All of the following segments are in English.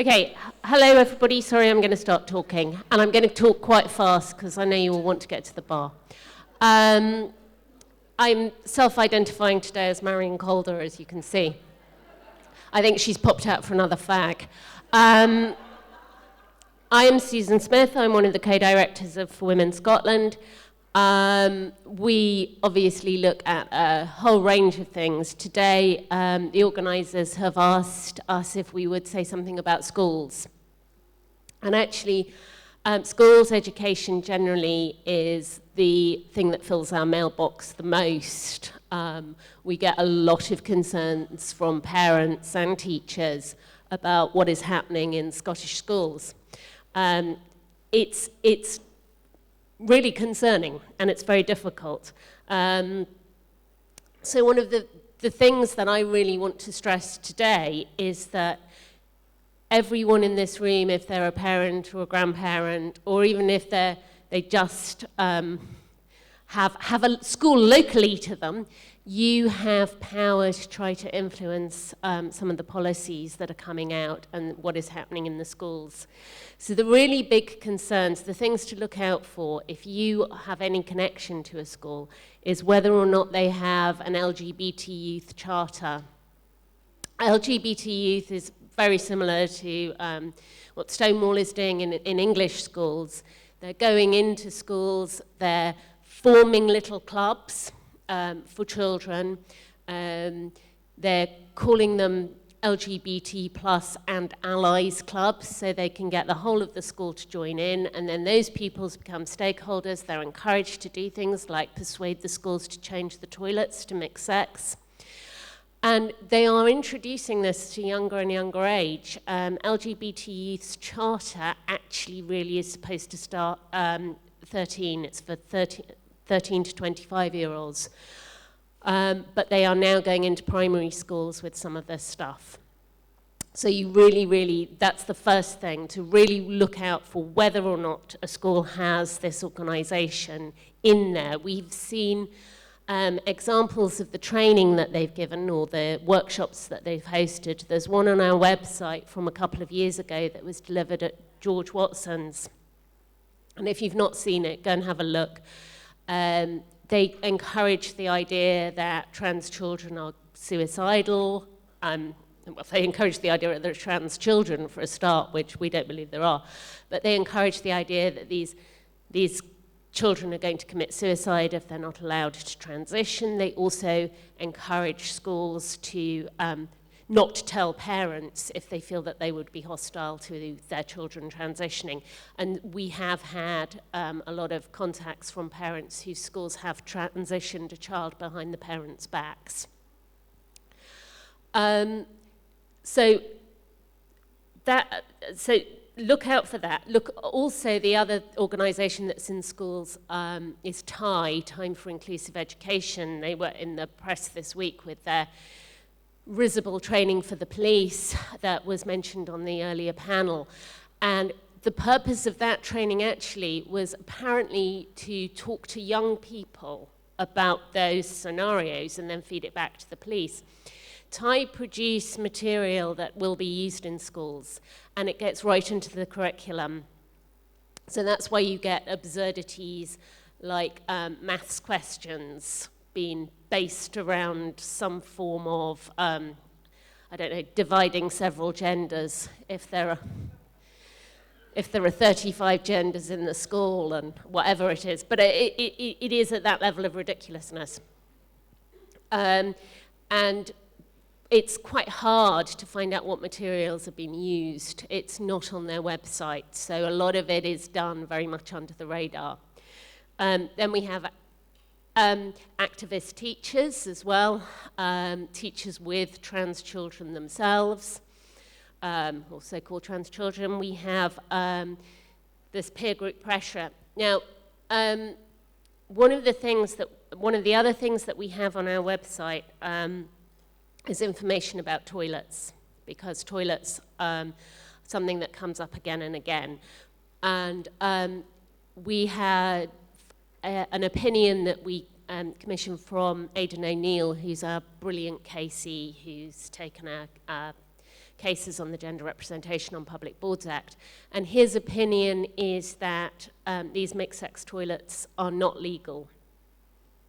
Okay, hello everybody. Sorry, I'm going to start talking. And I'm going to talk quite fast because I know you all want to get to the bar. I'm self-identifying today as Marion Calder, as you can see. I think she's popped out for another fag. I am Susan Smith. I'm one of the co-directors of For Women Scotland. We obviously look at a whole range of things. Today, the organisers have asked us if we would say something about schools. And actually, schools education generally is the thing that fills our mailbox the most. We get a lot of concerns from parents and teachers about what is happening in Scottish schools. It's really concerning, and it's very difficult. So one of the things that I really want to stress today is that everyone in this room, if they're a parent or a grandparent, or even if they just have a school locally to them, you have power to try to influence some of the policies that are coming out and what is happening in the schools. So the really big concerns, the things to look out for if you have any connection to a school, is whether or not they have an LGBT youth charter. LGBT youth is very similar to what Stonewall is doing in English schools. They're going into schools, they're forming little clubs for children. They're calling them LGBT plus and allies clubs, so they can get the whole of the school to join in, and then those pupils become stakeholders. They're encouraged to do things like persuade the schools to change the toilets to mix sex. And they are introducing this to younger and younger age. LGBT Youth's Charter actually really is supposed to start 13. It's for 13 to 25-year-olds. But they are now going into primary schools with some of this stuff. So you really, that's the first thing, to really look out for whether or not a school has this organisation in there. We've seen examples of the training that they've given or the workshops that they've hosted. There's one on our website from a couple of years ago that was delivered at George Watson's. And if you've not seen it, go and have a look. They encourage the idea that trans children are suicidal. Well, they encourage the idea that there are trans children for a start, which we don't believe there are. But they encourage the idea that these children are going to commit suicide if they're not allowed to transition. They also encourage schools to not tell parents if they feel that they would be hostile to their children transitioning. And we have had a lot of contacts from parents whose schools have transitioned a child behind the parents' backs. So look out for that. Look, also the other organisation that's in schools is TIE, Time for Inclusive Education. They were in the press this week with their risible training for the police that was mentioned on the earlier panel. And the purpose of that training actually was apparently to talk to young people about those scenarios and then feed it back to the police. TIE produce material that will be used in schools, and it gets right into the curriculum. So that's why you get absurdities like maths questions being based around some form of, I don't know, dividing several genders if there are 35 genders in the school and whatever it is. But it is at that level of ridiculousness. And it's quite hard to find out what materials have been used. It's not on their website, so a lot of it is done very much under the radar. Then we have activist teachers as well, teachers with trans children themselves, also called trans children. We have this peer group pressure. Now, one of the other things that we have on our website is information about toilets, because toilets are something that comes up again and again. And we had an opinion that we commissioned from Aidan O'Neill, who's our brilliant Casey, who's taken a cases on the Gender Representation on Public Boards Act. And his opinion is that these mixed-sex toilets are not legal,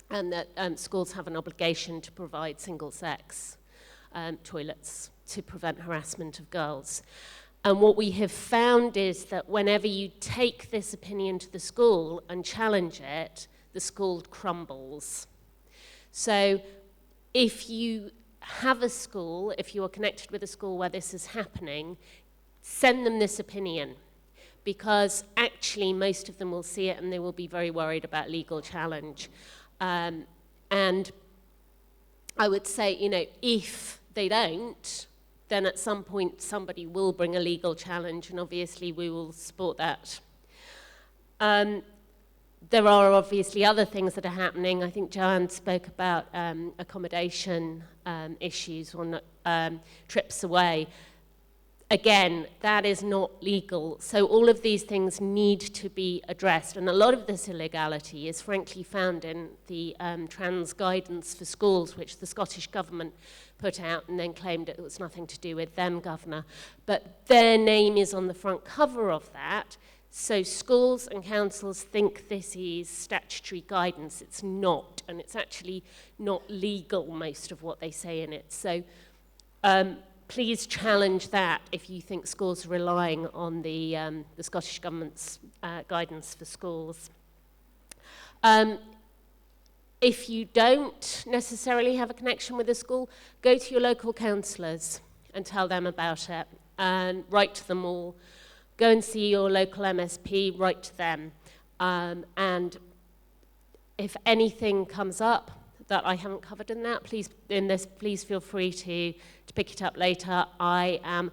and that schools have an obligation to provide single-sex toilets to prevent harassment of girls. And what we have found is that whenever you take this opinion to the school and challenge it, the school crumbles. So if you have a school, if you are connected with a school where this is happening, send them this opinion, because actually most of them will see it and they will be very worried about legal challenge. And I would say, you know, if they don't, then at some point somebody will bring a legal challenge, and obviously we will support that. There are obviously other things that are happening. I think Joanne spoke about accommodation issues on trips away. Again, that is not legal. So all of these things need to be addressed. And a lot of this illegality is frankly found in the trans guidance for schools, which the Scottish government put out and then claimed it was nothing to do with them governor. But their name is on the front cover of that. So schools and councils think this is statutory guidance. It's not, and it's actually not legal, most of what they say in it. So please challenge that if you think schools are relying on the Scottish Government's guidance for schools. If you don't necessarily have a connection with a school, go to your local councillors and tell them about it, and write to them all. Go and see your local MSP, write to them. And if anything comes up that I haven't covered in that, please feel free to pick it up later. I am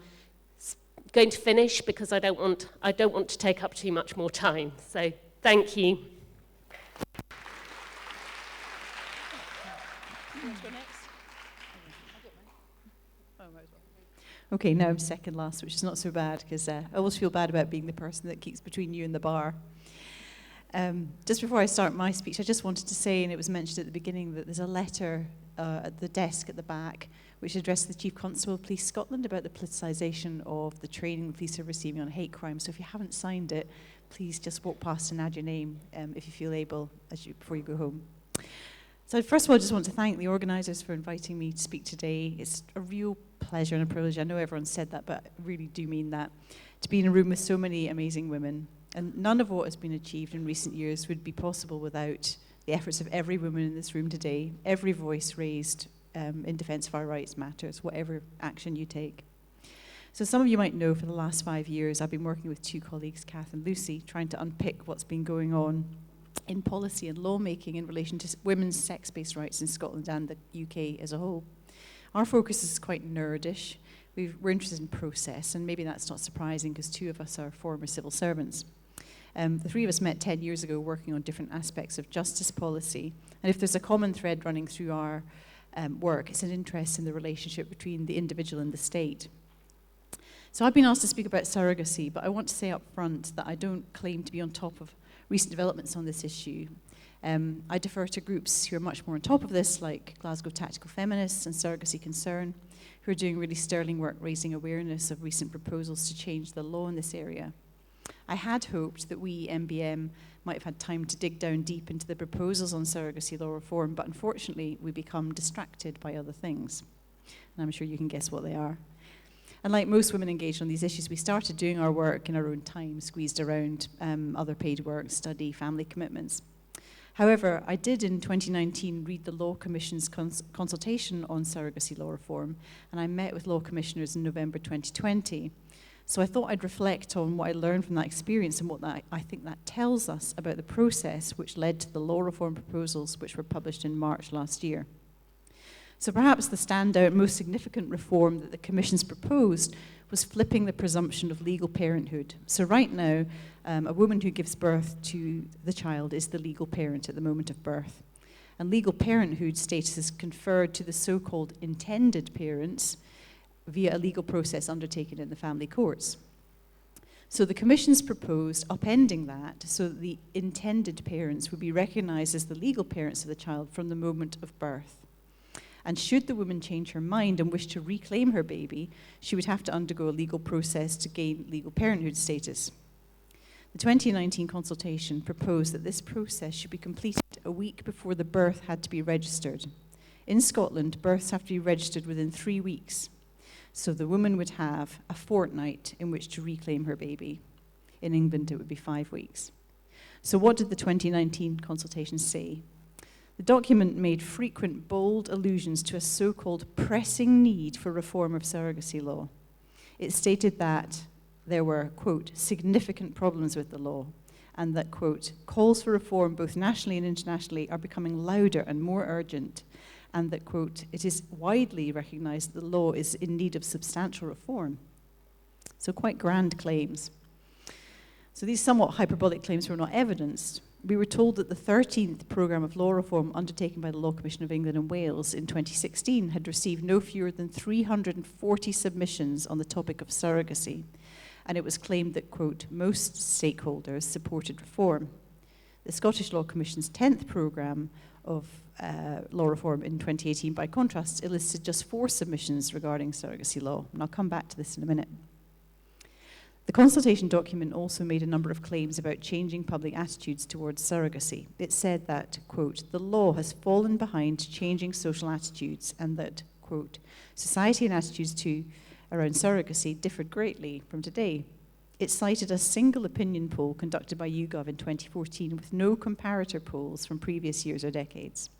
going to finish because I don't want to take up too much more time. So thank you. Okay, now I'm second last, which is not so bad, because I always feel bad about being the person that keeps between you and the bar. Just before I start my speech, I just wanted to say, and it was mentioned at the beginning, that there's a letter at the desk at the back which addressed the Chief Constable of Police Scotland about the politicisation of the training the police are receiving on hate crime. So if you haven't signed it, please just walk past and add your name if you feel able before you go home. So first of all, I just want to thank the organisers for inviting me to speak today. It's a real pleasure and a privilege. I know everyone said that, but I really do mean that. To be in a room with so many amazing women. And none of what has been achieved in recent years would be possible without the efforts of every woman in this room today. Every voice raised in defence of our rights matters, whatever action you take. So some of you might know for the last 5 years, I've been working with two colleagues, Kath and Lucy, trying to unpick what's been going on in policy and lawmaking in relation to women's sex-based rights in Scotland and the UK as a whole. Our focus is quite nerdish. We're interested in process, and maybe that's not surprising because two of us are former civil servants. The three of us met 10 years ago working on different aspects of justice policy, and if there's a common thread running through our work, it's an interest in the relationship between the individual and the state. So I've been asked to speak about surrogacy, but I want to say up front that I don't claim to be on top of recent developments on this issue. I defer to groups who are much more on top of this, like Glasgow Tactical Feminists and Surrogacy Concern, who are doing really sterling work raising awareness of recent proposals to change the law in this area. I had hoped that we, MBM, might have had time to dig down deep into the proposals on surrogacy law reform, but unfortunately we become distracted by other things. And I'm sure you can guess what they are. And like most women engaged on these issues, we started doing our work in our own time, squeezed around other paid work, study, family commitments. However, I did in 2019 read the Law Commission's consultation on surrogacy law reform, and I met with law commissioners in November 2020. So I thought I'd reflect on what I learned from that experience and what I think that tells us about the process which led to the law reform proposals which were published in March last year. So perhaps the standout, most significant reform that the Commission's proposed was flipping the presumption of legal parenthood. So right now, a woman who gives birth to the child is the legal parent at the moment of birth. And legal parenthood status is conferred to the so-called intended parents via a legal process undertaken in the family courts. So the Commission's proposed upending that so that the intended parents would be recognised as the legal parents of the child from the moment of birth. And should the woman change her mind and wish to reclaim her baby, she would have to undergo a legal process to gain legal parenthood status. The 2019 consultation proposed that this process should be completed a week before the birth had to be registered. In Scotland, births have to be registered within 3 weeks. So the woman would have a fortnight in which to reclaim her baby. In England, it would be 5 weeks. So what did the 2019 consultation say? The document made frequent, bold allusions to a so-called pressing need for reform of surrogacy law. It stated that there were, quote, significant problems with the law, and that, quote, calls for reform both nationally and internationally are becoming louder and more urgent, and that, quote, it is widely recognised that the law is in need of substantial reform. So quite grand claims. So these somewhat hyperbolic claims were not evidenced. We were told that the 13th programme of law reform undertaken by the Law Commission of England and Wales in 2016 had received no fewer than 340 submissions on the topic of surrogacy, and it was claimed that, quote, most stakeholders supported reform. The Scottish Law Commission's 10th programme of law reform in 2018, by contrast, elicited just 4 submissions regarding surrogacy law, and I'll come back to this in a minute. The consultation document also made a number of claims about changing public attitudes towards surrogacy. It said that, quote, the law has fallen behind changing social attitudes and that, quote, society and attitudes around surrogacy differed greatly from today. It cited a single opinion poll conducted by YouGov in 2014 with no comparator polls from previous years or decades.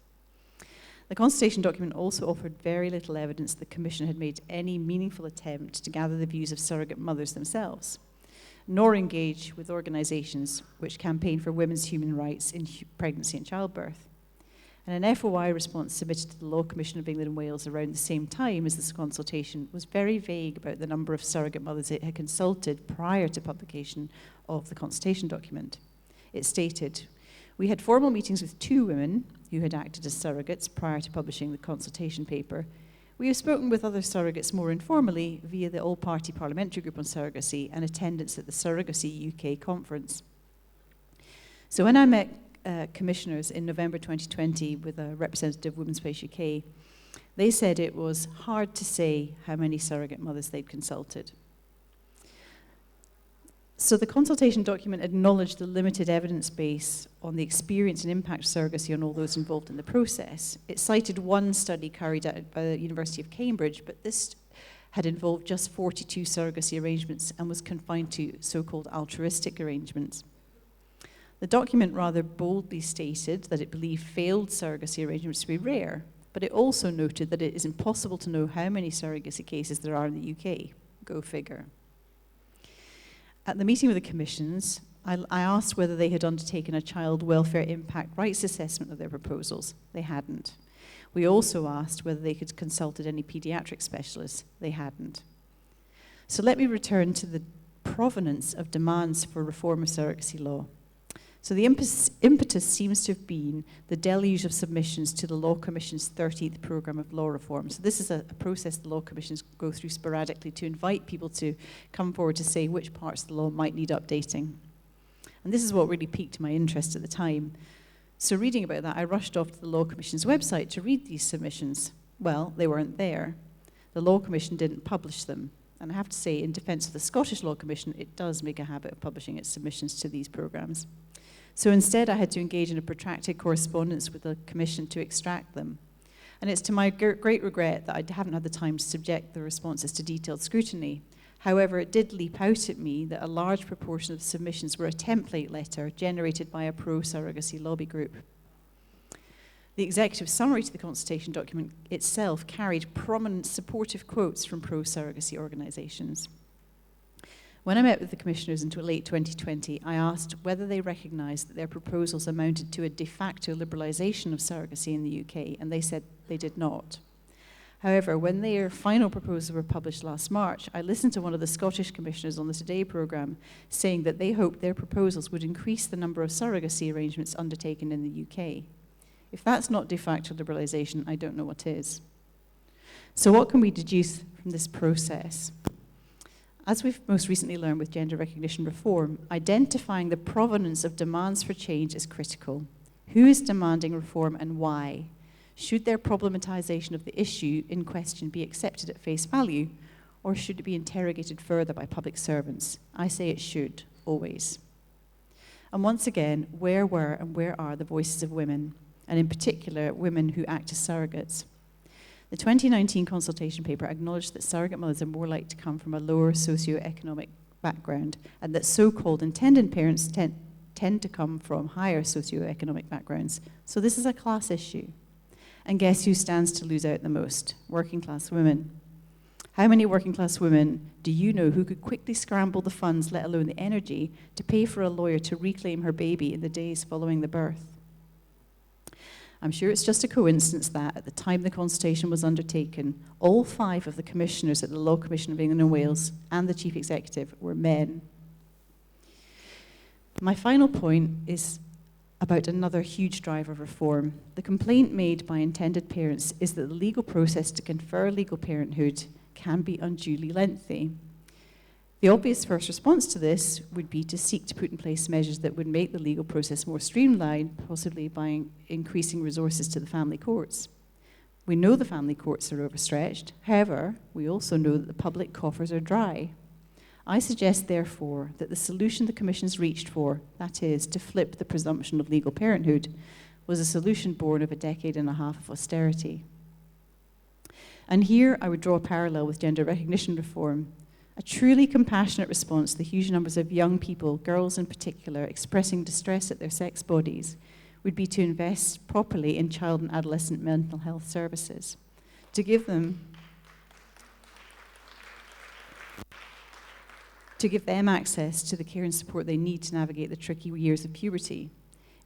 The consultation document also offered very little evidence the Commission had made any meaningful attempt to gather the views of surrogate mothers themselves, nor engage with organisations which campaign for women's human rights in pregnancy and childbirth. And an FOI response submitted to the Law Commission of England and Wales around the same time as this consultation was very vague about the number of surrogate mothers it had consulted prior to publication of the consultation document. It stated, we had formal meetings with 2 women who had acted as surrogates prior to publishing the consultation paper. We have spoken with other surrogates more informally via the All-Party Parliamentary Group on Surrogacy and attendance at the Surrogacy UK conference. So when I met commissioners in November 2020 with a representative of Women's Place UK, they said it was hard to say how many surrogate mothers they'd consulted. So the consultation document acknowledged the limited evidence base on the experience and impact of surrogacy on all those involved in the process. It cited one study carried out by the University of Cambridge, but this had involved just 42 surrogacy arrangements and was confined to so-called altruistic arrangements. The document rather boldly stated that it believed failed surrogacy arrangements to be rare, but it also noted that it is impossible to know how many surrogacy cases there are in the UK. Go figure. At the meeting with the commissions, I asked whether they had undertaken a child welfare impact rights assessment of their proposals. They hadn't. We also asked whether they had consulted any paediatric specialists. They hadn't. So let me return to the provenance of demands for reform of surrogacy law. So the impetus seems to have been the deluge of submissions to the Law Commission's 13th programme of law reform. So this is a process the Law Commissions go through sporadically to invite people to come forward to say which parts of the law might need updating. And this is what really piqued my interest at the time. So reading about that, I rushed off to the Law Commission's website to read these submissions. Well, they weren't there. The Law Commission didn't publish them. And I have to say, in defence of the Scottish Law Commission, it does make a habit of publishing its submissions to these programmes. So instead, I had to engage in a protracted correspondence with the Commission to extract them. And it's to my great regret that I haven't had the time to subject the responses to detailed scrutiny. However, it did leap out at me that a large proportion of submissions were a template letter generated by a pro-surrogacy lobby group. The executive summary to the consultation document itself carried prominent supportive quotes from pro-surrogacy organisations. When I met with the commissioners in late 2020, I asked whether they recognised that their proposals amounted to a de facto liberalisation of surrogacy in the UK, and they said they did not. However, when their final proposals were published last March, I listened to one of the Scottish commissioners on the Today programme saying that they hoped their proposals would increase the number of surrogacy arrangements undertaken in the UK. If that's not de facto liberalisation, I don't know what is. So what can we deduce from this process? As we've most recently learned with gender recognition reform, identifying the provenance of demands for change is critical. Who is demanding reform and why? Should their problematization of the issue in question be accepted at face value, or should it be interrogated further by public servants? I say it should, always. And once again, where were and where are the voices of women, and in particular, women who act as surrogates? The 2019 consultation paper acknowledged that surrogate mothers are more likely to come from a lower socioeconomic background, and that so-called intended parents tend to come from higher socioeconomic backgrounds. So this is a class issue. And guess who stands to lose out the most? Working class women. How many working class women do you know who could quickly scramble the funds, let alone the energy, to pay for a lawyer to reclaim her baby in the days following the birth? I'm sure it's just a coincidence that at the time the consultation was undertaken, all 5 of the commissioners at the Law Commission of England and Wales and the chief executive were men. My final point is about another huge driver of reform. The complaint made by intended parents is that the legal process to confer legal parenthood can be unduly lengthy. The obvious first response to this would be to seek to put in place measures that would make the legal process more streamlined, possibly by increasing resources to the family courts. We know the family courts are overstretched. However, we also know that the public coffers are dry. I suggest, therefore, that the solution the Commission's reached for, that is, to flip the presumption of legal parenthood, was a solution born of a decade and a half of austerity. And here I would draw a parallel with gender recognition reform. A truly compassionate response to the huge numbers of young people, girls in particular, expressing distress at their sex bodies would be to invest properly in child and adolescent mental health services, to give them access to the care and support they need to navigate the tricky years of puberty.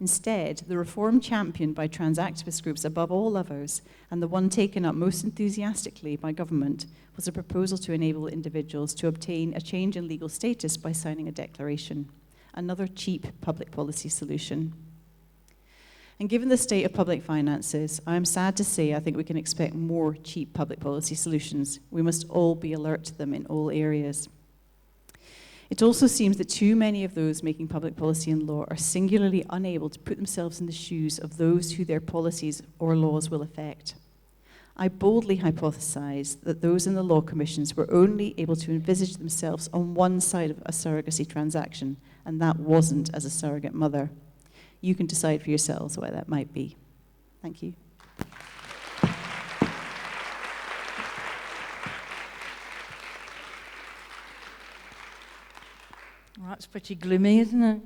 Instead, the reform championed by trans activist groups above all others, and the one taken up most enthusiastically by government, was a proposal to enable individuals to obtain a change in legal status by signing a declaration. Another cheap public policy solution. And given the state of public finances, I am sad to say I think we can expect more cheap public policy solutions. We must all be alert to them in all areas. It also seems that too many of those making public policy and law are singularly unable to put themselves in the shoes of those who their policies or laws will affect. I boldly hypothesize that those in the law commissions were only able to envisage themselves on one side of a surrogacy transaction, and that wasn't as a surrogate mother. You can decide for yourselves why that might be. Thank you. Well, that's pretty gloomy, isn't it?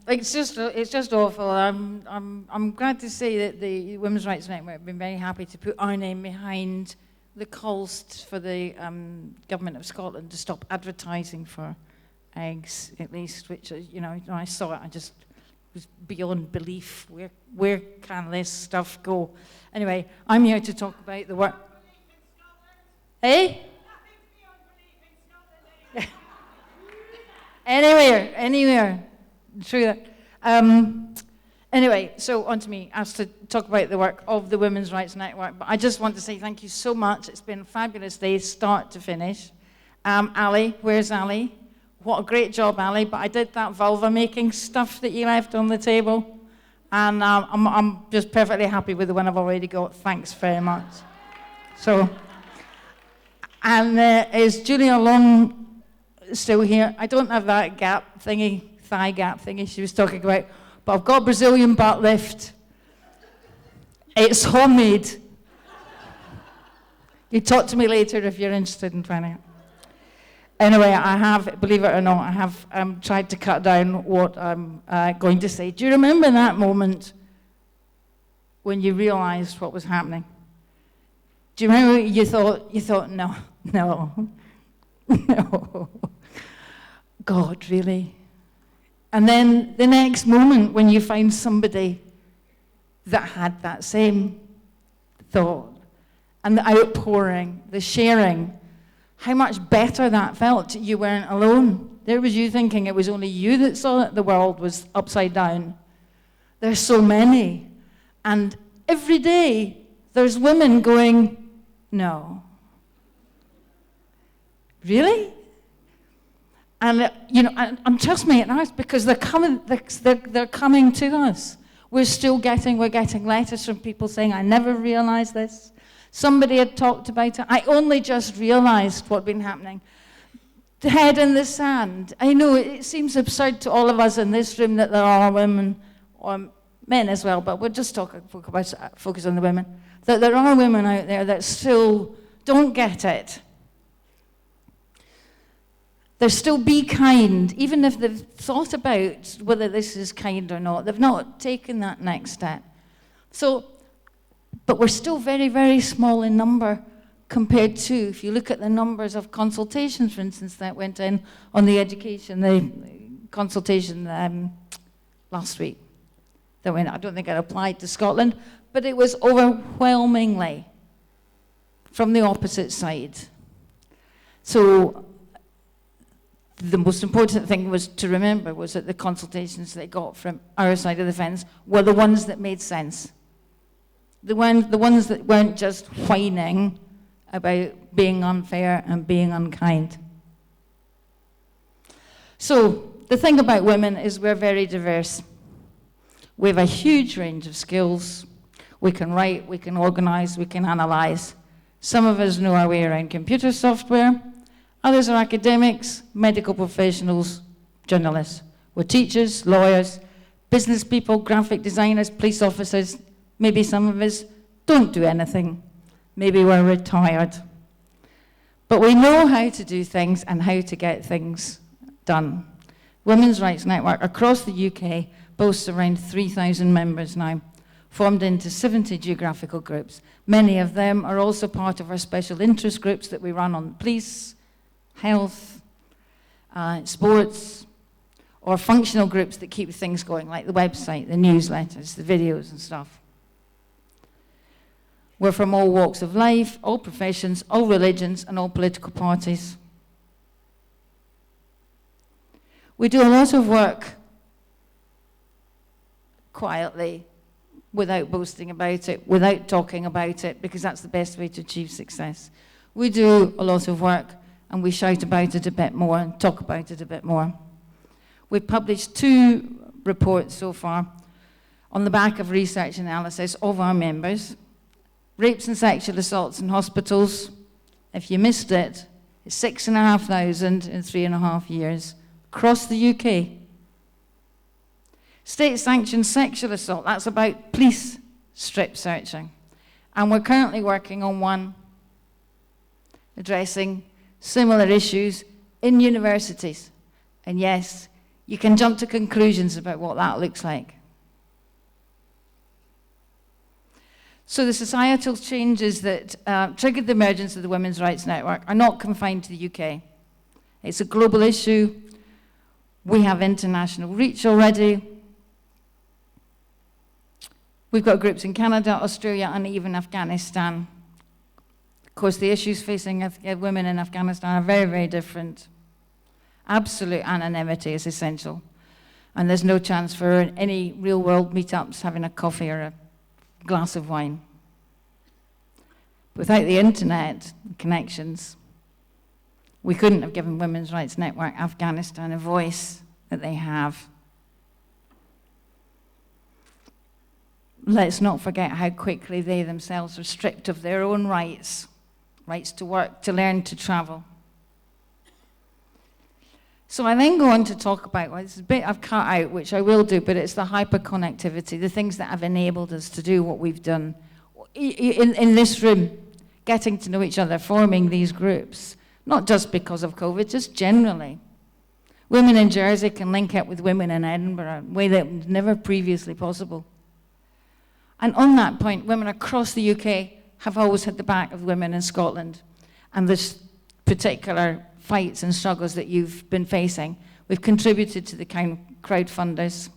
It's just awful. I'm glad to say that the Women's Rights Network have been very happy to put our name behind the calls for the government of Scotland to stop advertising for eggs, at least. Which, you know, when I saw it, I just was beyond belief. Where can this stuff go? Anyway, I'm here to talk about the work. Hey. Anywhere. True that. Anyway, so on to me, as to talk about the work of the Women's Rights Network. But I just want to say thank you so much. It's been a fabulous day, start to finish. Ali, where's Ali? What a great job, Ali. But I did that vulva making stuff that you left on the table. And I'm just perfectly happy with the one I've already got. Thanks very much. So, and is Julia Long still here? I don't have that gap thingy, thigh gap thingy she was talking about, but I've got Brazilian butt lift. It's homemade. You talk to me later if you're interested in trying it. Anyway, I have, believe it or not, I have tried to cut down what I'm going to say. Do you remember that moment when you realized what was happening? Do you remember you thought, no. God, really? And then the next moment when you find somebody that had that same thought, and the outpouring, the sharing, how much better that felt. You weren't alone. There was you thinking it was only you that saw that the world was upside down. There's so many. And every day there's women going, no. Really? And you know, and trust me, it's because they're coming to us. We're getting letters from people saying, I never realized this. Somebody had talked about it. I only just realized what had been happening. The head in the sand. I know it seems absurd to all of us in this room that there are women, or men as well, but we'll just focus on the women. That there are women out there that still don't get it. There's still be kind, even if they've thought about whether this is kind or not. They've not taken that next step. But we're still very, very small in number compared to, if you look at the numbers of consultations, for instance, that went in on the consultation last week. That went, I don't think it applied to Scotland, but it was overwhelmingly from the opposite side. So the most important thing was to remember was that the consultations they got from our side of the fence were the ones that made sense. The ones that weren't just whining about being unfair and being unkind. So the thing about women is we're very diverse. We have a huge range of skills. We can write, we can organize, we can analyze. Some of us know our way around computer software. Others are academics, medical professionals, journalists. We're teachers, lawyers, business people, graphic designers, police officers. Maybe some of us don't do anything. Maybe we're retired. But we know how to do things and how to get things done. Women's Rights Network across the UK boasts around 3,000 members now, formed into 70 geographical groups. Many of them are also part of our special interest groups that we run on police, health, sports, or functional groups that keep things going, like the website, the newsletters, the videos and stuff. We're from all walks of life, all professions, all religions, and all political parties. We do a lot of work quietly, without boasting about it, without talking about it, because that's the best way to achieve success. We do a lot of work, and we shout about it a bit more and talk about it a bit more. We've published 2 reports so far on the back of research analysis of our members. Rapes and sexual assaults in hospitals. If you missed it, it's 6,500 in 3.5 years across the UK. State-sanctioned sexual assault, that's about police strip searching. And we're currently working on one addressing similar issues in universities. And yes, you can jump to conclusions about what that looks like. So the societal changes that triggered the emergence of the Women's Rights Network are not confined to the UK. It's a global issue. We have international reach already. We've got groups in Canada, Australia, and even Afghanistan. Of course, the issues facing women in Afghanistan are very, very different. Absolute anonymity is essential. And there's no chance for any real-world meetups having a coffee or a glass of wine. Without the internet connections, we couldn't have given Women's Rights Network Afghanistan a voice that they have. Let's not forget how quickly they themselves were stripped of their own rights to work, to learn, to travel. So I then go on to talk about, well, it's a bit I've cut out, which I will do, but it's the hyperconnectivity, the things that have enabled us to do what we've done in this room, getting to know each other, forming these groups, not just because of COVID, just generally. Women in Jersey can link up with women in Edinburgh in a way that was never previously possible. And on that point, women across the UK have always had the back of women in Scotland. And this particular fights and struggles that you've been facing, we've contributed to the crowdfunders.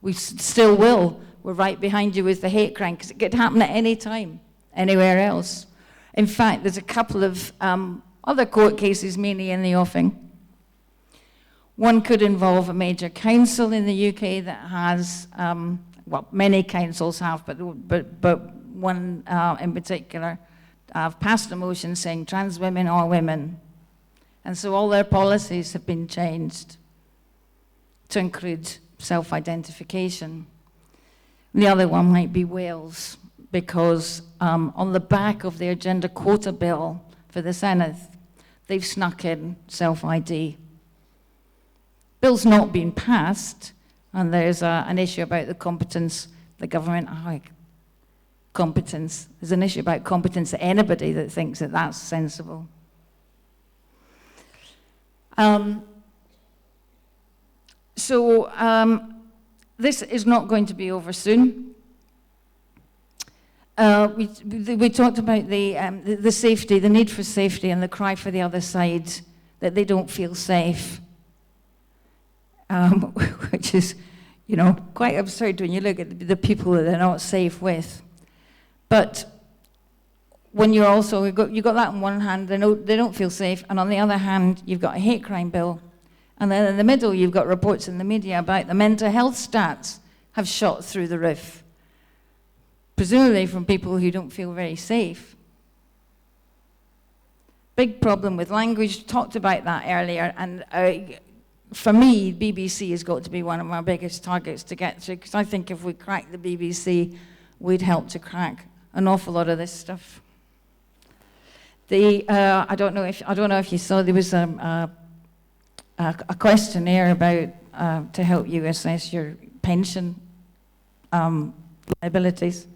We still will. We're right behind you with the hate crime, because it could happen at any time, anywhere else. In fact, there's a couple of other court cases, mainly in the offing. One could involve a major council in the UK that has, well, many councils have, but one in particular have passed a motion saying trans women are women. And so all their policies have been changed to include self-identification. The other one might be Wales, because on the back of their gender quota bill for the Senate, they've snuck in self-ID. Bill's not been passed, and there's an issue about the competence, the government, competence. There's an issue about competence to anybody that thinks that that's sensible. This is not going to be over soon. We talked about the safety, the need for safety, and the cry for the other side, that they don't feel safe, which is, quite absurd when you look at the people that they're not safe with. But when you're also, you've got that on one hand, they don't feel safe, and on the other hand, you've got a hate crime bill. And then in the middle, you've got reports in the media about the mental health stats have shot through the roof, presumably from people who don't feel very safe. Big problem with language, talked about that earlier, and for me, BBC has got to be one of our biggest targets to get to, because I think if we crack the BBC, we'd help to crack an awful lot of this stuff. I don't know if you saw, there was a questionnaire about to help you assess your pension liabilities.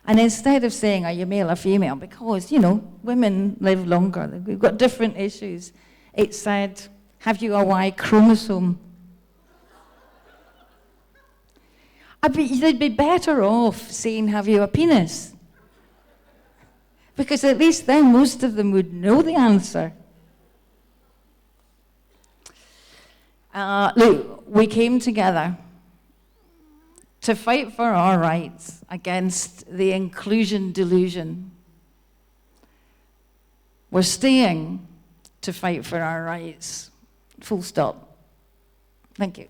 And instead of saying, are you male or female, because, women live longer, we've got different issues, it said, have you a Y chromosome? They'd be better off saying, have you a penis? Because at least then most of them would know the answer. Look, we came together to fight for our rights against the inclusion delusion. We're staying to fight for our rights. Full stop. Thank you.